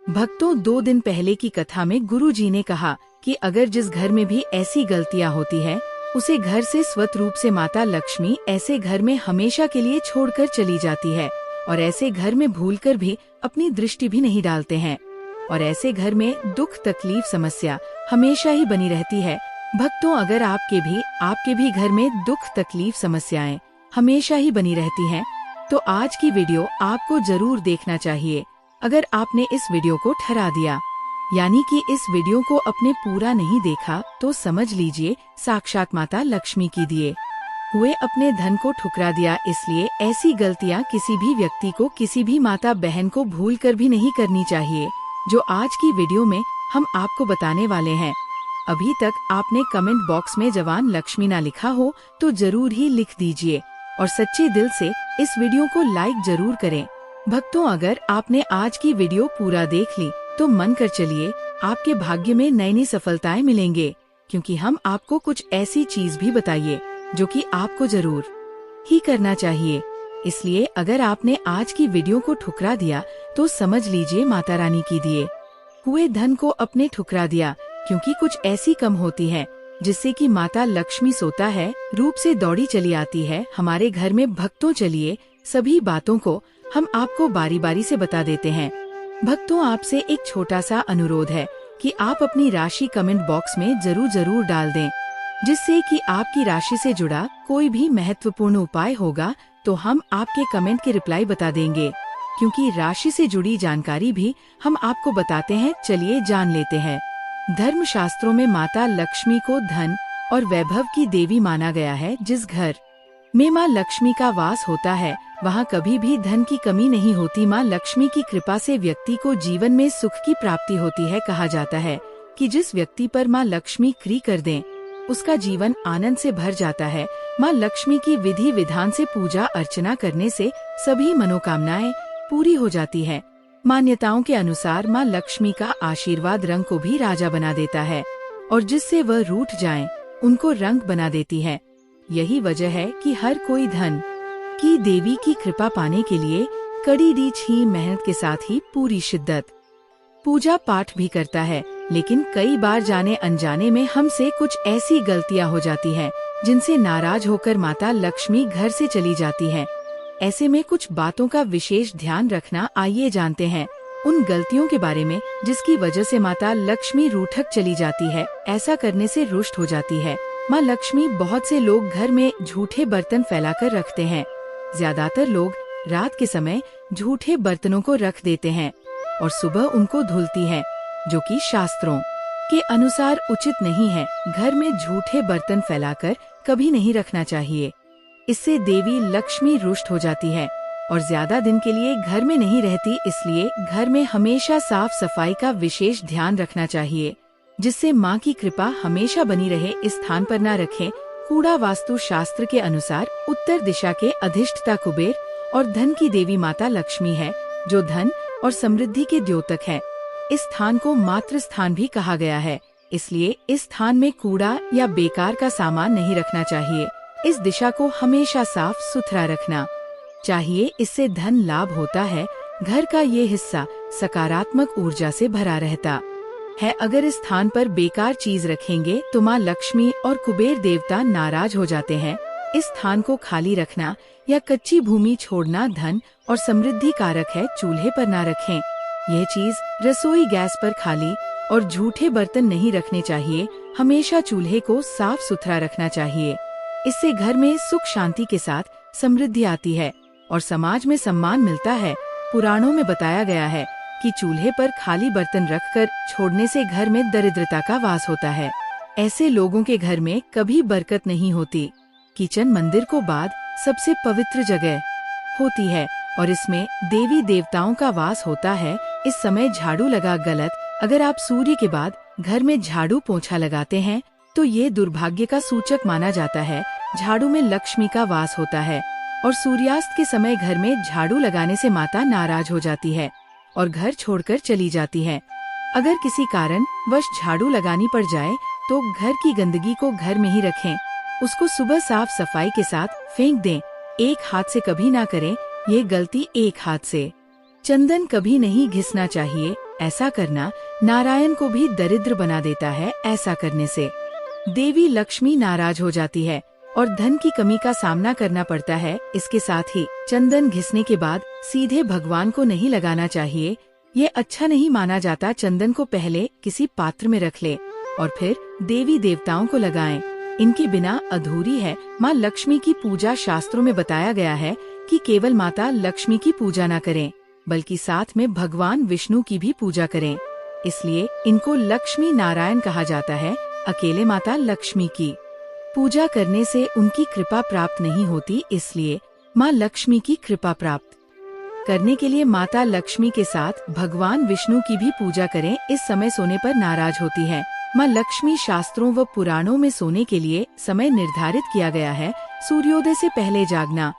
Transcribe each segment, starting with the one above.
भक्तों, 2 दिन पहले की कथा में गुरु जी ने कहा कि अगर जिस घर में भी ऐसी गलतियां होती है, उसे घर से स्वत रूप से माता लक्ष्मी ऐसे घर में हमेशा के लिए छोड़कर चली जाती है और ऐसे घर में भूलकर भी अपनी दृष्टि भी नहीं डालते हैं और ऐसे घर में दुख तकलीफ समस्या हमेशा ही बनी रहती है। भक्तों, अगर आपके भी घर में दुख तकलीफ समस्याएं हमेशा ही बनी रहती हैं, तो आज की वीडियो आपको जरूर देखना चाहिए। अगर आपने इस वीडियो को ठहरा दिया, यानी कि इस वीडियो को अपने पूरा नहीं देखा, तो समझ लीजिए साक्षात माता लक्ष्मी की दिए हुए अपने धन को ठुकरा दिया। इसलिए ऐसी गलतियां किसी भी व्यक्ति को, किसी भी माता बहन को भूलकर भी नहीं करनी चाहिए, जो आज की वीडियो में हम आपको बताने वाले हैं। अभी तक आपने कमेंट बॉक्स में जवान लक्ष्मी ना लिखा हो तो जरूर ही लिख दीजिए और सच्चे दिल से इस वीडियो को लाइक जरूर करें। भक्तों, अगर आपने आज की वीडियो पूरा देख ली तो मन कर चलिए, आपके भाग्य में नई नई सफलताएं मिलेंगे, क्योंकि हम आपको कुछ ऐसी चीज भी बताइए जो कि आपको जरूर ही करना चाहिए। इसलिए अगर आपने आज की वीडियो को ठुकरा दिया तो समझ लीजिए माता रानी की दिए हुए धन को अपने ठुकरा दिया, क्योंकि कुछ ऐसी कम होती है जिससे कि माता लक्ष्मी सोता है रूप से दौड़ी चली आती है हमारे घर में। भक्तों, चलिए सभी बातों को हम आपको बारी बारी से बता देते हैं। भक्तों, आपसे एक छोटा सा अनुरोध है कि आप अपनी राशि कमेंट बॉक्स में जरूर डाल दें, जिससे कि आपकी राशि से जुड़ा कोई भी महत्वपूर्ण उपाय होगा तो हम आपके कमेंट के रिप्लाई बता देंगे, क्योंकि राशि से जुड़ी जानकारी भी हम आपको बताते हैं। चलिए जान लेते हैं। धर्म शास्त्रों में माता लक्ष्मी को धन और वैभव की देवी माना गया है। जिस घर में माँ लक्ष्मी का वास होता है, वहाँ कभी भी धन की कमी नहीं होती। माँ लक्ष्मी की कृपा से व्यक्ति को जीवन में सुख की प्राप्ति होती है। कहा जाता है कि जिस व्यक्ति पर माँ लक्ष्मी कृपा कर दें, उसका जीवन आनंद से भर जाता है। माँ लक्ष्मी की विधि विधान से पूजा अर्चना करने से सभी मनोकामनाएं पूरी हो जाती है। मान्यताओं के अनुसार माँ लक्ष्मी का आशीर्वाद रंग को भी राजा बना देता है और जिससे वह रूठ जाएं, उनको रंग बना देती है। यही वजह है कि हर कोई धन की देवी की कृपा पाने के लिए कड़ी रीच ही मेहनत के साथ ही पूरी शिद्दत पूजा पाठ भी करता है। लेकिन कई बार जाने अनजाने में हमसे कुछ ऐसी गलतियां हो जाती हैं, जिनसे नाराज होकर माता लक्ष्मी घर से चली जाती हैं। ऐसे में कुछ बातों का विशेष ध्यान रखना। आइए जानते हैं उन गलतियों के बारे में जिसकी वजह से माता लक्ष्मी रूठक चली जाती है, ऐसा करने से रुष्ट हो जाती है। माँ लक्ष्मी, बहुत से लोग घर में झूठे बर्तन फैलाकर रखते हैं। ज्यादातर लोग रात के समय झूठे बर्तनों को रख देते हैं और सुबह उनको धुलती हैं, जो कि शास्त्रों के अनुसार उचित नहीं है। घर में झूठे बर्तन फैलाकर कभी नहीं रखना चाहिए। इससे देवी लक्ष्मी रुष्ट हो जाती है और ज्यादा दिन के लिए घर में नहीं रहती। इसलिए घर में हमेशा साफ सफाई का विशेष ध्यान रखना चाहिए, जिससे माँ की कृपा हमेशा बनी रहे। इस स्थान पर न रखें। कूड़ा वास्तु शास्त्र के अनुसार उत्तर दिशा के अधिष्ठता कुबेर और धन की देवी माता लक्ष्मी है, जो धन और समृद्धि के द्योतक है। इस स्थान को मातृ स्थान भी कहा गया है। इसलिए इस स्थान में कूड़ा या बेकार का सामान नहीं रखना चाहिए। इस दिशा को हमेशा साफ सुथरा रखना चाहिए, इससे धन लाभ होता है। घर का ये हिस्सा सकारात्मक ऊर्जा से भरा रहता है। अगर इस स्थान पर बेकार चीज रखेंगे तो माँ लक्ष्मी और कुबेर देवता नाराज हो जाते हैं। इस स्थान को खाली रखना या कच्ची भूमि छोड़ना धन और समृद्धि कारक है। चूल्हे पर ना रखें। यह चीज रसोई गैस पर खाली और झूठे बर्तन नहीं रखने चाहिए। हमेशा चूल्हे को साफ सुथरा रखना चाहिए। इससे घर में सुख शांति के साथ समृद्धि आती है और समाज में सम्मान मिलता है। पुराणों में बताया गया है कि चूल्हे पर खाली बर्तन रखकर छोड़ने से घर में दरिद्रता का वास होता है। ऐसे लोगों के घर में कभी बरकत नहीं होती। किचन मंदिर को बाद सबसे पवित्र जगह होती है और इसमें देवी देवताओं का वास होता है। इस समय झाड़ू लगा गलत। अगर आप सूर्य के बाद घर में झाड़ू पोंछा लगाते हैं तो ये दुर्भाग्य का सूचक माना जाता है। झाड़ू में लक्ष्मी का वास होता है और सूर्यास्त के समय घर में झाड़ू लगाने से माता नाराज हो जाती है और घर छोड़कर चली जाती है। अगर किसी कारण वश झाड़ू लगानी पड़ जाए तो घर की गंदगी को घर में ही रखें। उसको सुबह साफ सफाई के साथ फेंक दें। एक हाथ से कभी ना करें, ये गलती एक हाथ से। चंदन कभी नहीं घिसना चाहिए। ऐसा करना नारायण को भी दरिद्र बना देता है। ऐसा करने से देवी लक्ष्मी नाराज हो जाती है और धन की कमी का सामना करना पड़ता है। इसके साथ ही चंदन घिसने के बाद सीधे भगवान को नहीं लगाना चाहिए। ये अच्छा नहीं माना जाता। चंदन को पहले किसी पात्र में रख ले और फिर देवी देवताओं को लगाएं। इनके बिना अधूरी है। माँ लक्ष्मी की पूजा शास्त्रों में बताया गया है कि केवल माता लक्ष्मी की पूजा न करें, बल्कि साथ में भगवान विष्णु की भी पूजा करें। इसलिए इनको लक्ष्मी नारायण कहा जाता है। अकेले माता लक्ष्मी की पूजा करने से उनकी कृपा प्राप्त नहीं होती, इसलिए माँ लक्ष्मी की कृपा प्राप्त करने के लिए माता लक्ष्मी के साथ भगवान विष्णु की भी पूजा करें। इस समय सोने पर नाराज होती है। माँ लक्ष्मी शास्त्रों व पुराणों में सोने के लिए समय निर्धारित किया गया है। सूर्योदय से पहले जागना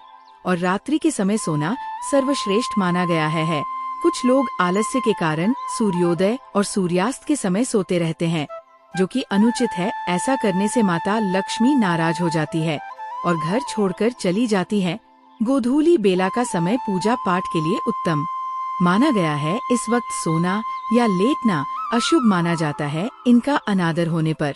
और रात्रि के समय सोना सर्वश्रेष्ठ माना गया है। कुछ लोग आलस्य के कारण सूर्योदय और सूर्यास्त के समय सोते रहते हैं, जो कि अनुचित है। ऐसा करने से माता लक्ष्मी नाराज हो जाती है और घर छोड़कर चली जाती है। गोधूली बेला का समय पूजा पाठ के लिए उत्तम माना गया है। इस वक्त सोना या लेटना अशुभ माना जाता है। इनका अनादर होने पर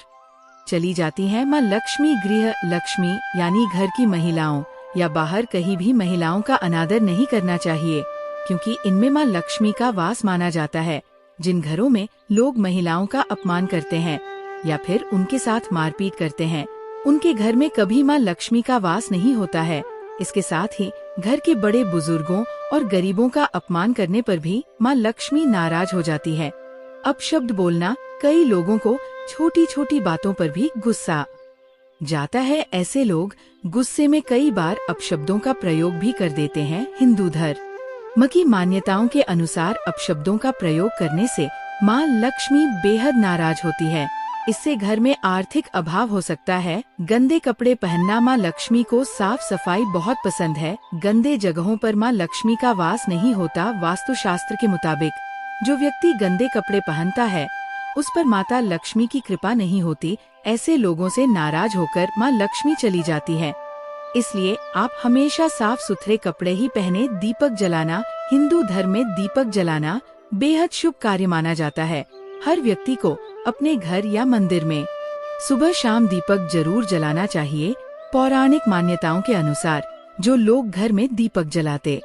चली जाती है। माँ लक्ष्मी गृह लक्ष्मी यानी घर की महिलाओं या बाहर कहीं भी महिलाओं का अनादर नहीं करना चाहिए, क्योंकि इनमें माँ लक्ष्मी का वास माना जाता है। जिन घरों में लोग महिलाओं का अपमान करते हैं या फिर उनके साथ मारपीट करते हैं, उनके घर में कभी माँ लक्ष्मी का वास नहीं होता है। इसके साथ ही घर के बड़े बुजुर्गों और गरीबों का अपमान करने पर भी माँ लक्ष्मी नाराज हो जाती है। अपशब्द बोलना, कई लोगों को छोटी छोटी बातों पर भी गुस्सा जाता है। ऐसे लोग गुस्से में कई बार अपशब्दों का प्रयोग भी कर देते हैं। हिंदू धर्म की मान्यताओं के अनुसार अपशब्दों का प्रयोग करने से माँ लक्ष्मी बेहद नाराज होती है। इससे घर में आर्थिक अभाव हो सकता है। गंदे कपड़े पहनना, माँ लक्ष्मी को साफ सफाई बहुत पसंद है। गंदे जगहों पर माँ लक्ष्मी का वास नहीं होता। वास्तुशास्त्र के मुताबिक जो व्यक्ति गंदे कपड़े पहनता है उस पर माता लक्ष्मी की कृपा नहीं होती। ऐसे लोगों से नाराज होकर माँ लक्ष्मी चली जाती है। इसलिए आप हमेशा साफ सुथरे कपड़े ही पहने। दीपक जलाना, हिंदू धर्म में दीपक जलाना बेहद शुभ कार्य माना जाता है। हर व्यक्ति को अपने घर या मंदिर में सुबह शाम दीपक जरूर जलाना चाहिए। पौराणिक मान्यताओं के अनुसार जो लोग घर में दीपक जलाते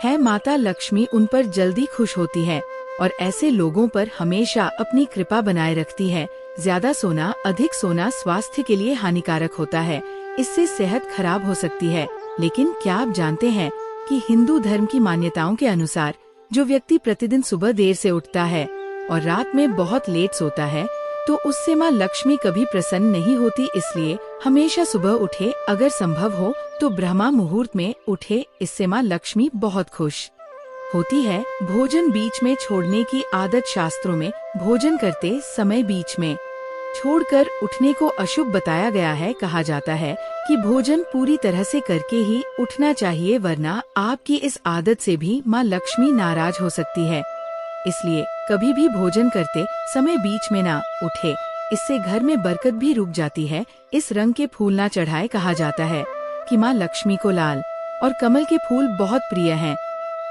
हैं, माता लक्ष्मी उन पर जल्दी खुश होती है और ऐसे लोगों पर हमेशा अपनी कृपा बनाए रखती है। ज्यादा सोना, अधिक सोना स्वास्थ्य के लिए हानिकारक होता है। इससे सेहत खराब हो सकती है। लेकिन क्या आप जानते हैं कि हिंदू धर्म की मान्यताओं के अनुसार जो व्यक्ति प्रतिदिन सुबह देर से उठता है और रात में बहुत लेट सोता है, तो उससे माँ लक्ष्मी कभी प्रसन्न नहीं होती। इसलिए हमेशा सुबह उठे, अगर संभव हो तो ब्रह्मा मुहूर्त में उठे। इससे माँ लक्ष्मी बहुत खुश होती है। भोजन बीच में छोड़ने की आदत, शास्त्रों में भोजन करते समय बीच में छोड़कर उठने को अशुभ बताया गया है। कहा जाता है कि भोजन पूरी तरह से करके ही उठना चाहिए, वरना आपकी इस आदत से भी माँ लक्ष्मी नाराज हो सकती है। इसलिए कभी भी भोजन करते समय बीच में ना उठे, इससे घर में बरकत भी रुक जाती है। इस रंग के फूल ना चढ़ाए। कहा जाता है कि माँ लक्ष्मी को लाल और कमल के फूल बहुत प्रिय हैं,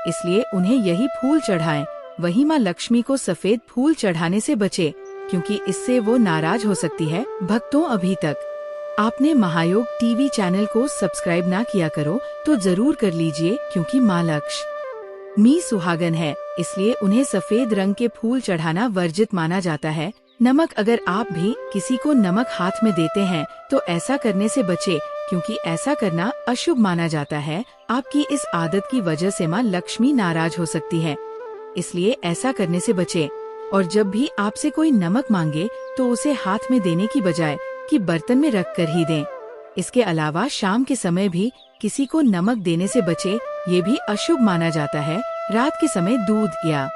इसलिए उन्हें यही फूल चढ़ाएं। वहीं माँ लक्ष्मी को सफेद फूल चढ़ाने से बचे, क्योंकि इससे वो नाराज हो सकती है। भक्तों, अभी तक आपने महायोग टीवी चैनल को सब्सक्राइब ना किया करो तो जरूर कर लीजिए, क्योंकि माँ लक्ष्मी सुहागन है, इसलिए उन्हें सफेद रंग के फूल चढ़ाना वर्जित माना जाता है। नमक, अगर आप भी किसी को नमक हाथ में देते हैं तो ऐसा करने से बचे, क्योंकि ऐसा करना अशुभ माना जाता है। आपकी इस आदत की वजह से माँ लक्ष्मी नाराज हो सकती है, इसलिए ऐसा करने से बचे। और जब भी आपसे कोई नमक मांगे तो उसे हाथ में देने की बजाय कि बर्तन में रख कर ही दें। इसके अलावा शाम के समय भी किसी को नमक देने से बचे, ये भी अशुभ माना जाता है। रात के समय दूध या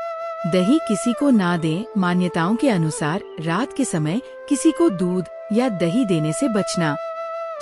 दही किसी को ना दें। मान्यताओं के अनुसार रात के समय किसी को दूध या दही देने से बचना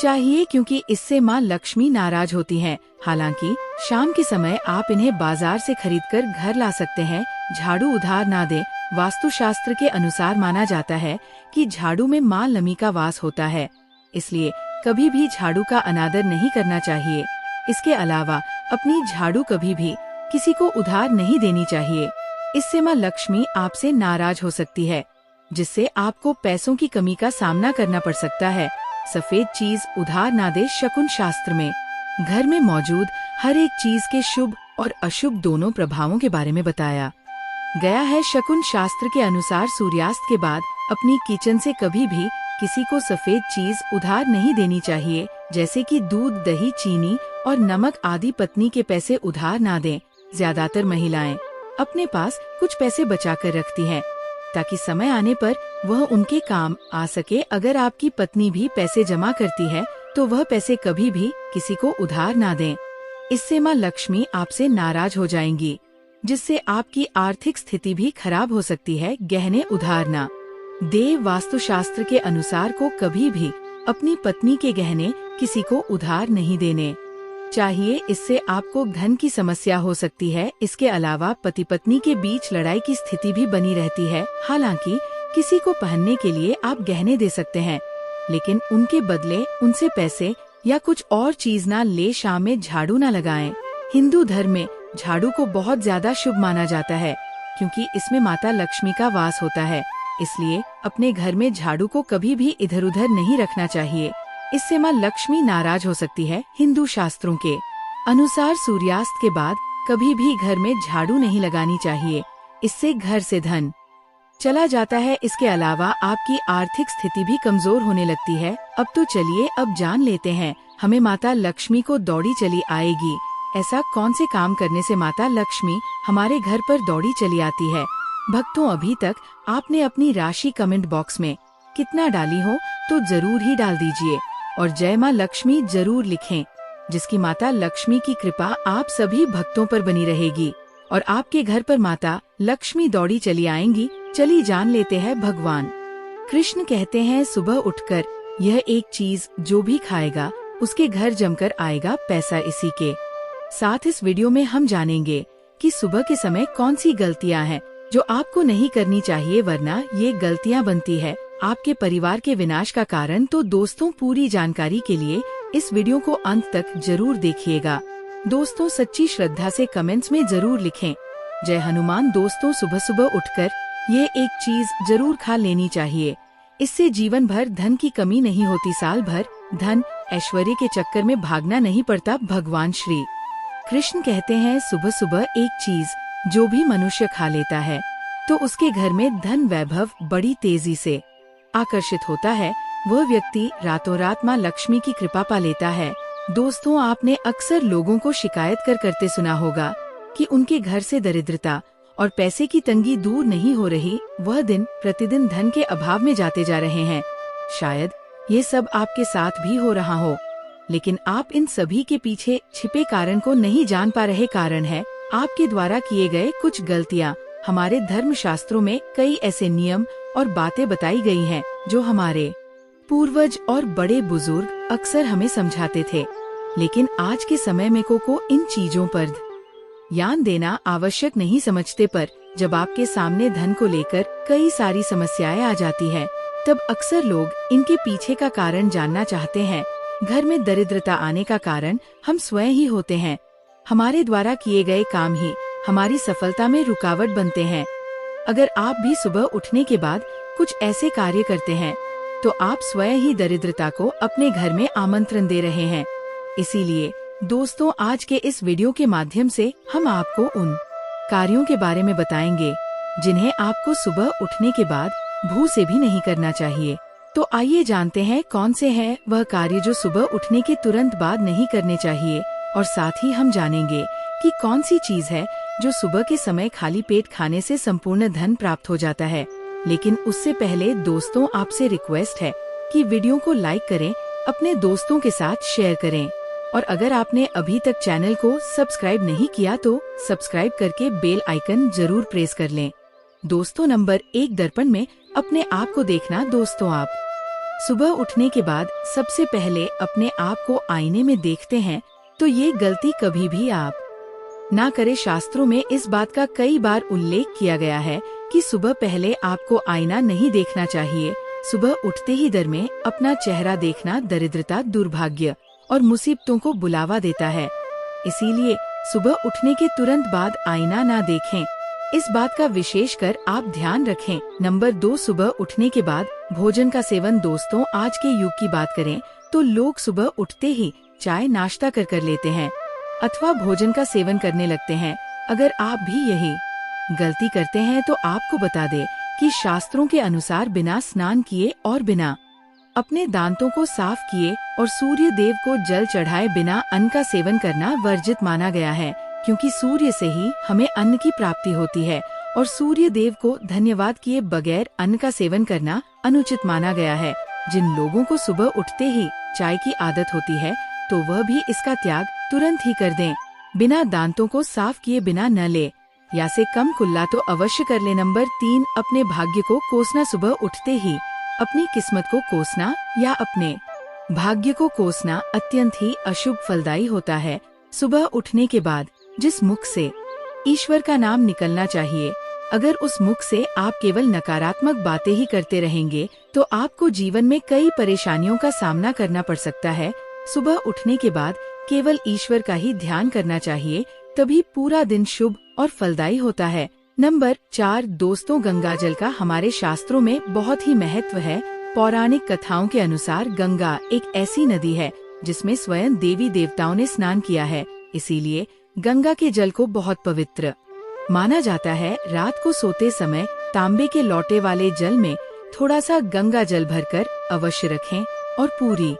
चाहिए, क्योंकि इससे माँ लक्ष्मी नाराज होती हैं। हालांकि शाम के समय आप इन्हें बाजार से खरीदकर घर ला सकते हैं। झाड़ू उधार ना दें। वास्तुशास्त्र के अनुसार माना जाता है कि झाड़ू में माँ लक्ष्मी का वास होता है, इसलिए कभी भी झाड़ू का अनादर नहीं करना चाहिए। इसके अलावा अपनी झाड़ू कभी भी किसी को उधार नहीं देनी चाहिए। इससे माँ लक्ष्मी आपसे नाराज हो सकती है, जिससे आपको पैसों की कमी का सामना करना पड़ सकता है। सफेद चीज उधार ना दे। शकुन शास्त्र में घर में मौजूद हर एक चीज के शुभ और अशुभ दोनों प्रभावों के बारे में बताया गया है। शकुन शास्त्र के अनुसार सूर्यास्त के बाद अपनी किचन से कभी भी किसी को सफेद चीज उधार नहीं देनी चाहिए, जैसे कि दूध, दही, चीनी और नमक आदि। पत्नी के पैसे उधार ना दें। ज्यादातर महिलाएं अपने पास कुछ पैसे बचा कर रखती हैं, ताकि समय आने पर वह उनके काम आ सके। अगर आपकी पत्नी भी पैसे जमा करती है तो वह पैसे कभी भी किसी को उधार ना दें। इससे माँ लक्ष्मी आपसे नाराज हो जाएंगी, जिससे आपकी आर्थिक स्थिति भी खराब हो सकती है। गहने उधार ना दे। वास्तुशास्त्र के अनुसार को कभी भी अपनी पत्नी के गहने किसी को उधार नहीं देने चाहिए। इससे आपको धन की समस्या हो सकती है। इसके अलावा पति पत्नी के बीच लड़ाई की स्थिति भी बनी रहती है। हालांकि किसी को पहनने के लिए आप गहने दे सकते हैं, लेकिन उनके बदले उनसे पैसे या कुछ और चीज ना ले। शाम में झाड़ू ना लगाएं। हिंदू धर्म में झाड़ू को बहुत ज्यादा शुभ माना जाता है, क्योंकि इसमें माता लक्ष्मी का वास होता है। इसलिए अपने घर में झाड़ू को कभी भी इधर उधर नहीं रखना चाहिए। इससे माँ लक्ष्मी नाराज हो सकती है। हिंदू शास्त्रों के अनुसार सूर्यास्त के बाद कभी भी घर में झाड़ू नहीं लगानी चाहिए, इससे घर से धन चला जाता है। इसके अलावा आपकी आर्थिक स्थिति भी कमजोर होने लगती है। अब तो चलिए अब जान लेते हैं हमें माता लक्ष्मी को दौड़ी चली आएगी। ऐसा कौन से काम करने से माता लक्ष्मी हमारे घर पर दौड़ी चली आती है? भक्तों, अभी तक आपने अपनी राशि कमेंट बॉक्स में कितना डाली हो तो जरूर ही डाल दीजिए और जय माँ लक्ष्मी जरूर लिखें, जिसकी माता लक्ष्मी की कृपा आप सभी भक्तों पर बनी रहेगी और आपके घर पर माता लक्ष्मी दौड़ी चली आएंगी। चलिए जान लेते हैं। भगवान कृष्ण कहते हैं, सुबह उठकर यह एक चीज जो भी खाएगा उसके घर जमकर आएगा पैसा। इसी के साथ इस वीडियो में हम जानेंगे कि सुबह के समय कौन सी गलतियां हैं जो आपको नहीं करनी चाहिए, वरना ये गलतियां बनती है आपके परिवार के विनाश का कारण। तो दोस्तों, पूरी जानकारी के लिए इस वीडियो को अंत तक जरूर देखिएगा। दोस्तों, सच्ची श्रद्धा से कमेंट्स में जरूर लिखें जय हनुमान। दोस्तों, सुबह सुबह उठकर ये एक चीज जरूर खा लेनी चाहिए। इससे जीवन भर धन की कमी नहीं होती। साल भर धन ऐश्वर्य के चक्कर में भागना नहीं पड़ता। भगवान श्री कृष्ण कहते हैं, सुबह सुबह एक चीज जो भी मनुष्य खा लेता है तो उसके घर में धन वैभव बड़ी तेजी से आकर्षित होता है। वह व्यक्ति रातों रात माँ लक्ष्मी की कृपा पा लेता है। दोस्तों, आपने अक्सर लोगों को शिकायत करते सुना होगा कि उनके घर से दरिद्रता और पैसे की तंगी दूर नहीं हो रही। वह दिन प्रतिदिन धन के अभाव में जाते जा रहे हैं। शायद ये सब आपके साथ भी हो रहा हो, लेकिन आप इन सभी के पीछे छिपे कारण को नहीं जान पा रहे। कारण है आपके द्वारा किए गए कुछ गलतियाँ। हमारे धर्म शास्त्रों में कई ऐसे नियम और बातें बताई गई हैं जो हमारे पूर्वज और बड़े बुजुर्ग अक्सर हमें समझाते थे, लेकिन आज के समय में को इन चीजों पर ध्यान देना आवश्यक नहीं समझते। पर जब आपके सामने धन को लेकर कई सारी समस्याएं आ जाती है, तब अक्सर लोग इनके पीछे का कारण जानना चाहते हैं। घर में दरिद्रता आने का कारण हम स्वयं ही होते हैं। हमारे द्वारा किए गए काम ही हमारी सफलता में रुकावट बनते हैं। अगर आप भी सुबह उठने के बाद कुछ ऐसे कार्य करते हैं तो आप स्वयं ही दरिद्रता को अपने घर में आमंत्रण दे रहे हैं। इसीलिए दोस्तों, आज के इस वीडियो के माध्यम से हम आपको उन कार्यों के बारे में बताएंगे जिन्हें आपको सुबह उठने के बाद भूल से भी नहीं करना चाहिए। तो आइए जानते हैं कौन से हैं वह कार्य जो सुबह उठने के तुरंत बाद नहीं करने चाहिए, और साथ ही हम जानेंगे कि कौन सी चीज है जो सुबह के समय खाली पेट खाने से संपूर्ण धन प्राप्त हो जाता है। लेकिन उससे पहले दोस्तों, आपसे रिक्वेस्ट है कि वीडियो को लाइक करें, अपने दोस्तों के साथ शेयर करें, और अगर आपने अभी तक चैनल को सब्सक्राइब नहीं किया तो सब्सक्राइब करके बेल आइकन जरूर प्रेस कर लें। दोस्तों, नंबर 1, दर्पण में अपने आप को देखना। दोस्तों, आप सुबह उठने के बाद सबसे पहले अपने आप को आईने में देखते हैं तो ये गलती कभी भी आप ना करें। शास्त्रों में इस बात का कई बार उल्लेख किया गया है कि सुबह पहले आपको आईना नहीं देखना चाहिए। सुबह उठते ही दर में अपना चेहरा देखना दरिद्रता, दुर्भाग्य और मुसीबतों को बुलावा देता है। इसीलिए सुबह उठने के तुरंत बाद आईना ना देखें। इस बात का विशेष कर आप ध्यान रखें। नंबर 2, सुबह उठने के बाद भोजन का सेवन। दोस्तों, आज के युग की बात करें तो लोग सुबह उठते ही चाय नाश्ता कर लेते हैं अथवा भोजन का सेवन करने लगते हैं। अगर आप भी यही गलती करते हैं तो आपको बता दे कि शास्त्रों के अनुसार बिना स्नान किए और बिना अपने दांतों को साफ किए और सूर्य देव को जल चढ़ाए बिना अन्न का सेवन करना वर्जित माना गया है, क्योंकि सूर्य से ही हमें अन्न की प्राप्ति होती है और सूर्य देव को धन्यवाद किए बगैर अन्न का सेवन करना अनुचित माना गया है। जिन लोगों को सुबह उठते ही चाय की आदत होती है तो वह भी इसका त्याग तुरंत ही कर दें। बिना दांतों को साफ किए बिना न ले या से कम कुल्ला तो अवश्य कर ले। नंबर 3, अपने भाग्य को कोसना। सुबह उठते ही अपनी किस्मत को कोसना या अपने भाग्य को कोसना अत्यंत ही अशुभ फलदायी होता है। सुबह उठने के बाद जिस मुख से ईश्वर का नाम निकलना चाहिए, अगर उस मुख से आप केवल नकारात्मक बातें ही करते रहेंगे तो आपको जीवन में कई परेशानियों का सामना करना पड़ सकता है। सुबह उठने के बाद केवल ईश्वर का ही ध्यान करना चाहिए, तभी पूरा दिन शुभ और फलदायी होता है। नंबर 4, दोस्तों, गंगाजल का हमारे शास्त्रों में बहुत ही महत्व है। पौराणिक कथाओं के अनुसार गंगा एक ऐसी नदी है जिसमें स्वयं देवी देवताओं ने स्नान किया है, इसीलिए गंगा के जल को बहुत पवित्र माना जाता है। रात को सोते समय तांबे के लोटे वाले जल में थोड़ा सा गंगा जल भरकर अवश्य रखें और पूरी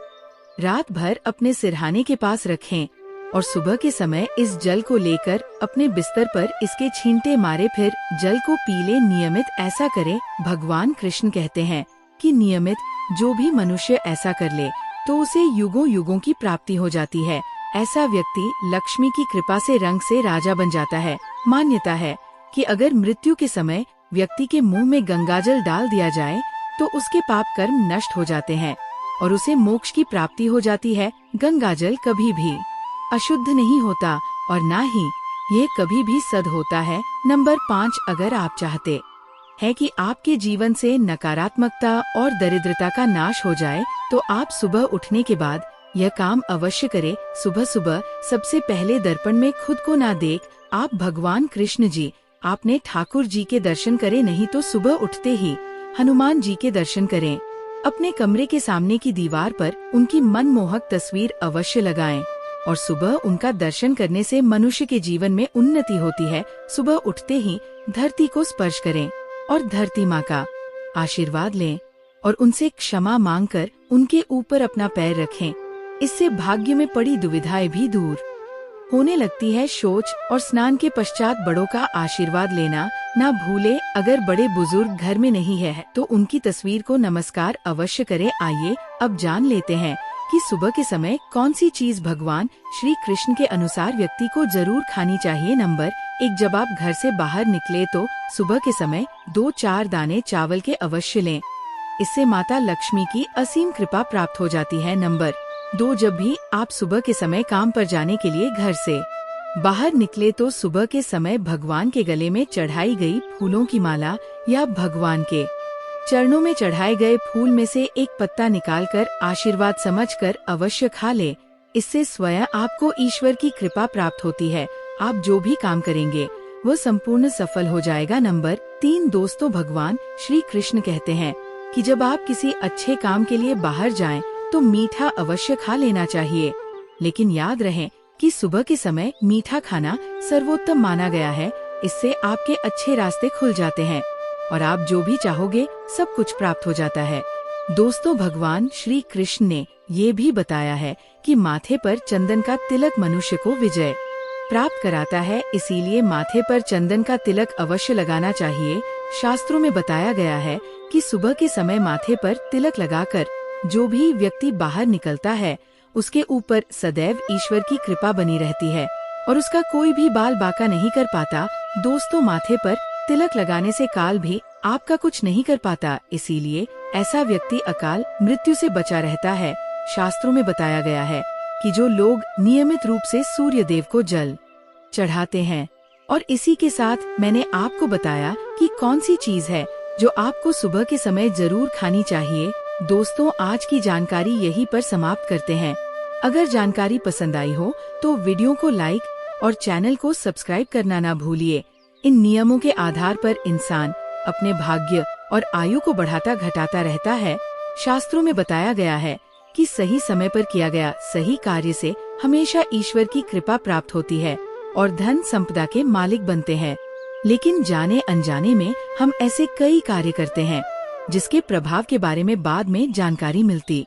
रात भर अपने सिरहाने के पास रखें और सुबह के समय इस जल को लेकर अपने बिस्तर पर इसके छींटे मारे, फिर जल को पी ले। नियमित ऐसा करें। भगवान कृष्ण कहते हैं कि नियमित जो भी मनुष्य ऐसा कर ले तो उसे युगों युगों की प्राप्ति हो जाती है। ऐसा व्यक्ति लक्ष्मी की कृपा से रंग से राजा बन जाता है। मान्यता है कि अगर मृत्यु के समय व्यक्ति के मुंह में गंगाजल डाल दिया जाए तो उसके पाप कर्म नष्ट हो जाते हैं और उसे मोक्ष की प्राप्ति हो जाती है। गंगाजल कभी भी अशुद्ध नहीं होता और न ही ये कभी भी सद होता है। नंबर 5, अगर आप चाहते हैं कि आपके जीवन से नकारात्मकता और दरिद्रता का नाश हो जाए तो आप सुबह उठने के बाद यह काम अवश्य करें। सुबह सुबह सबसे पहले दर्पण में खुद को ना देख आप भगवान कृष्ण जी, आपने ठाकुर जी के दर्शन करें, नहीं तो सुबह उठते ही हनुमान जी के दर्शन करें। अपने कमरे के सामने की दीवार पर उनकी मनमोहक तस्वीर अवश्य लगाएं और सुबह उनका दर्शन करने से मनुष्य के जीवन में उन्नति होती है। सुबह उठते ही धरती को स्पर्श करें और धरती माँ का आशीर्वाद लें और उनसे क्षमा मांगकर उनके ऊपर अपना पैर रखें। इससे भाग्य में पड़ी दुविधाएं भी दूर होने लगती है। शौच और स्नान के पश्चात बड़ों का आशीर्वाद लेना ना भूले। अगर बड़े बुजुर्ग घर में नहीं है तो उनकी तस्वीर को नमस्कार अवश्य करें। आइए अब जान लेते हैं कि सुबह के समय कौन सी चीज भगवान श्री कृष्ण के अनुसार व्यक्ति को जरूर खानी चाहिए। नंबर 1, जब आप घर से बाहर निकले तो सुबह के समय 2-4 दाने चावल के अवश्य लें, इससे माता लक्ष्मी की असीम कृपा प्राप्त हो जाती है। नंबर 2, जब भी आप सुबह के समय काम पर जाने के लिए घर से बाहर निकले तो सुबह के समय भगवान के गले में चढ़ाई गई फूलों की माला या भगवान के चरणों में चढ़ाए गए फूल में से एक पत्ता निकालकर आशीर्वाद समझकर अवश्य खा ले। इससे स्वयं आपको ईश्वर की कृपा प्राप्त होती है। आप जो भी काम करेंगे वो संपूर्ण सफल हो जाएगा। नंबर 3, दोस्तों, भगवान श्री कृष्ण कहते हैं कि जब आप किसी अच्छे काम के लिए बाहर जाएं तो मीठा अवश्य खा लेना चाहिए, लेकिन याद रहे कि सुबह के समय मीठा खाना सर्वोत्तम माना गया है। इससे आपके अच्छे रास्ते खुल जाते हैं और आप जो भी चाहोगे सब कुछ प्राप्त हो जाता है। दोस्तों, भगवान श्री कृष्ण ने ये भी बताया है कि माथे पर चंदन का तिलक मनुष्य को विजय प्राप्त कराता है, इसीलिए माथे पर चंदन का तिलक अवश्य लगाना चाहिए। शास्त्रों में बताया गया है कि सुबह के समय माथे पर तिलक लगाकर जो भी व्यक्ति बाहर निकलता है उसके ऊपर सदैव ईश्वर की कृपा बनी रहती है और उसका कोई भी बाल बांका नहीं कर पाता। दोस्तों, माथे पर तिलक लगाने से काल भी आपका कुछ नहीं कर पाता, इसीलिए ऐसा व्यक्ति अकाल मृत्यु से बचा रहता है। शास्त्रों में बताया गया है कि जो लोग नियमित रूप से सूर्य देव को जल चढ़ाते हैं, और इसी के साथ मैंने आपको बताया कि कौन सी चीज है जो आपको सुबह के समय जरूर खानी चाहिए। दोस्तों, आज की जानकारी यहीं पर समाप्त करते हैं। अगर जानकारी पसंद आई हो तो वीडियो को लाइक और चैनल को सब्सक्राइब करना ना भूलिए। इन नियमों के आधार पर इंसान अपने भाग्य और आयु को बढ़ाता घटाता रहता है। शास्त्रों में बताया गया है कि सही समय पर किया गया सही कार्य से हमेशा ईश्वर की कृपा प्राप्त होती है और धन संपदा के मालिक बनते हैं। लेकिन जाने अनजाने में हम ऐसे कई कार्य करते हैं जिसके प्रभाव के बारे में बाद में जानकारी मिलती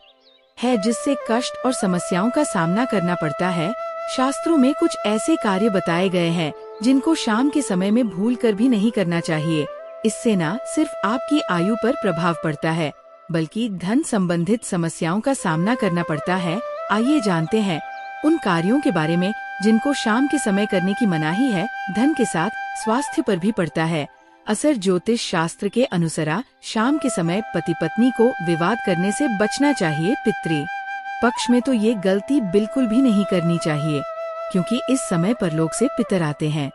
है, जिससे कष्ट और समस्याओं का सामना करना पड़ता है। शास्त्रों में कुछ ऐसे कार्य बताए गए हैं जिनको शाम के समय में भूलकर भी नहीं करना चाहिए। इससे न सिर्फ आपकी आयु पर प्रभाव पड़ता है बल्कि धन संबंधित समस्याओं का सामना करना पड़ता है। आइए जानते हैं उन कार्यों के बारे में जिनको शाम के समय करने की मनाही है। धन के साथ स्वास्थ्य पर भी पड़ता है असर। ज्योतिष शास्त्र के अनुसार शाम के समय पति पत्नी को विवाद करने से बचना चाहिए। पितृ पक्ष में तो ये गलती बिल्कुल भी नहीं करनी चाहिए, क्योंकि इस समय परलोक से पितर आते हैं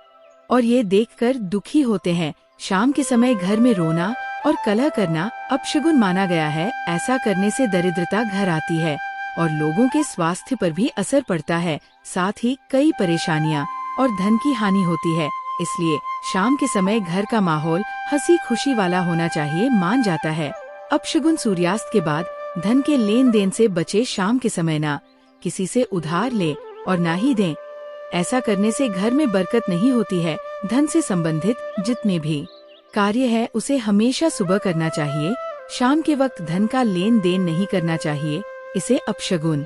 और ये देखकर दुखी होते हैं। शाम के समय घर में रोना और कलह करना अपशगुन माना गया है। ऐसा करने से दरिद्रता घर आती है और लोगों के स्वास्थ्य पर भी असर पड़ता है। साथ ही कई परेशानियां और धन की हानि होती है। इसलिए शाम के समय घर का माहौल हंसी खुशी वाला होना चाहिए मान जाता है। अपशगुन सूर्यास्त के बाद धन के लेन देन से बचे। शाम के समय ना किसी से उधार ले और ना ही दें। ऐसा करने से घर में बरकत नहीं होती है। धन से संबंधित जितने भी कार्य है उसे हमेशा सुबह करना चाहिए। शाम के वक्त धन का लेन देन नहीं करना चाहिए, इसे अपशगुन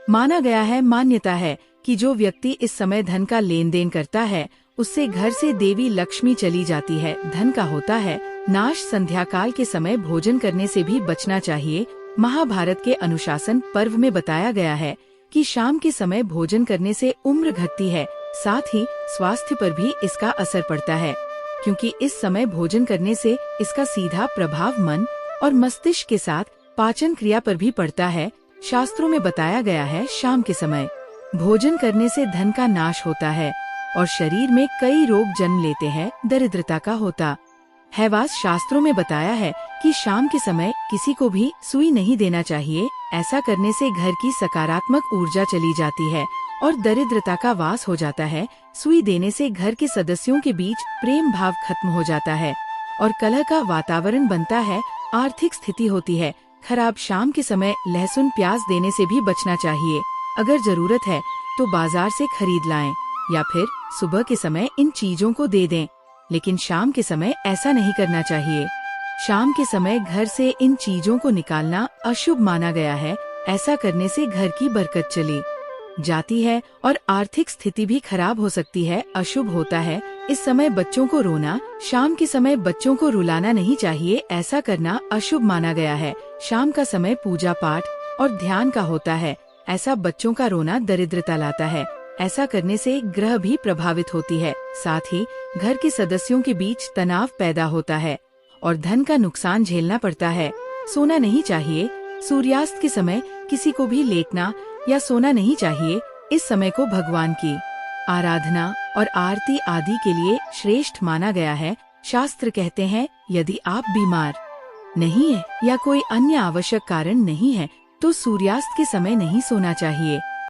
माना गया है। मान्यता है कि जो व्यक्ति इस समय धन का लेन देन करता है उससे घर से देवी लक्ष्मी चली जाती है। धन का होता है नाश। संध्या काल के समय भोजन करने से भी बचना चाहिए। महाभारत के अनुशासन पर्व में बताया गया है कि शाम के समय भोजन करने से उम्र घटती है, साथ ही स्वास्थ्य पर भी इसका असर पड़ता है, क्योंकि इस समय भोजन करने से इसका सीधा प्रभाव मन और मस्तिष्क के साथ पाचन क्रिया पर भी पड़ता है। शास्त्रों में बताया गया है शाम के समय भोजन करने से धन का नाश होता है और शरीर में कई रोग जन्म लेते हैं। दरिद्रता का होता है वास। शास्त्रों में बताया है कि शाम के समय किसी को भी सुई नहीं देना चाहिए। ऐसा करने से घर की सकारात्मक ऊर्जा चली जाती है और दरिद्रता का वास हो जाता है। सुई देने से घर के सदस्यों के बीच प्रेम भाव खत्म हो जाता है और कलह का वातावरण बनता है। आर्थिक स्थिति होती है खराब। शाम के समय लहसुन प्याज देने से भी बचना चाहिए। अगर जरूरत है तो बाजार से खरीद लाएं या फिर सुबह के समय इन चीजों को दे दें, लेकिन शाम के समय ऐसा नहीं करना चाहिए। शाम के समय घर से इन चीजों को निकालना अशुभ माना गया है। ऐसा करने से घर की बरकत चली जाती है और आर्थिक स्थिति भी खराब हो सकती है। अशुभ होता है इस समय बच्चों को रोना। शाम के समय बच्चों को रुलाना नहीं चाहिए, ऐसा करना अशुभ माना गया है। शाम का समय पूजा पाठ और ध्यान का होता है। ऐसा बच्चों का रोना दरिद्रता लाता है। ऐसा करने से ग्रह भी प्रभावित होती है, साथ ही घर के सदस्यों के बीच तनाव पैदा होता है और धन का नुकसान झेलना पड़ता है। सोना नहीं चाहिए। सूर्यास्त के समय किसी को भी लेटना या सोना नहीं चाहिए। इस समय को भगवान की आराधना और आरती आदि के लिए श्रेष्ठ माना गया है। शास्त्र कहते हैं यदि आप बीमार नहीं है या कोई अन्य आवश्यक कारण नहीं है तो सूर्यास्त के समय नहीं सोना चाहिए।